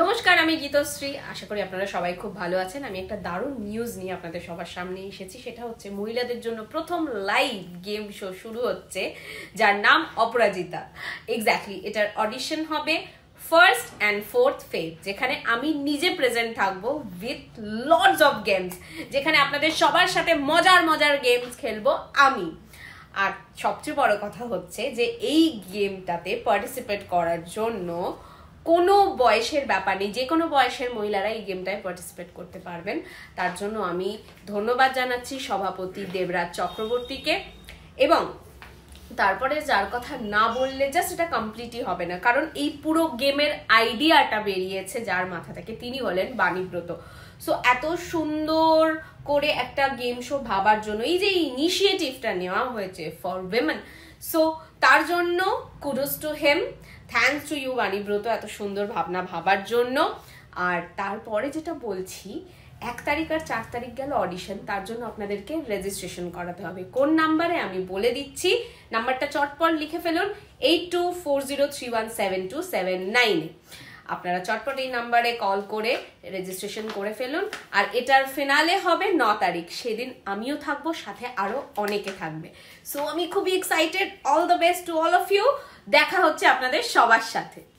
নমস্কার, আমি গীতশ্রী। আশা করি আপনারা সবাই খুব ভালো আছেন। আমি একটা দারুণ নিউজ নিয়ে আপনাদের সবার সামনে এসেছি। সেটা হচ্ছে মহিলাদের জন্য প্রথম লাইভ গেম শো শুরু হচ্ছে, যার নাম অপরাজিতা। এক্স্যাক্টলি, এটার অডিশন হবে 1st and 4th Feb, যেখানে আমি নিজে প্রেজেন্ট থাকবো উইথ লটস অফ গেমস, যেখানে আপনাদের সবার সাথে মজার মজার গেমস খেলবো আমি। আর সবচেয়ে বড় কথা হচ্ছে যে এই গেমটাতে পার্টিসিপেট করার জন্য কোনো বয়সের ব্যাপার নেই, যে কোনো বয়সের মহিলারা এই গেমটায় পার্টিসিপেট করতে পারবেন। তার জন্য আমি ধন্যবাদ জানাচ্ছি সভাপতি দেবরাজ চক্রবর্তীকে। এবং তারপরে যার কথা না বললে জাস্ট এটা কমপ্লিটই হবে না, কারণ এই পুরো গেমের আইডিয়াটা বেরিয়েছে যার মাথা থেকে, তিনি হলেন বাণীব্রত। সো এত সুন্দর করে একটা গেম শো ভাবার জন্য এই যে ইনিশিয়েটিভটা নেওয়া হয়েছে ফর উইমেন, সো তার জন্য kudos to them, thanks to you Banibrata, এত সুন্দর ভাবনা ভাবার জন্য। আর তারপরে যেটা বলছি, 1 তারিখ আর 4 তারিখ গেল অডিশন, তার জন্য আপনাদেরকে রেজিস্ট্রেশন করাতে হবে। কোন নাম্বারে আমি বলে দিচ্ছি, নাম্বারটা চটপট লিখে ফেলুন, 8240317279। আপনারা চটপট এই নাম্বারে কল করে রেজিস্ট্রেশন করে ফেলুন। আর এটার ফিনালে হবে 9 তারিখ, সেদিন আমিও থাকবো, সাথে আরো অনেকে থাকবে। সো আমি খুবই excited. All the best to all of you. দেখা হচ্ছে আপনাদের সবার সাথে।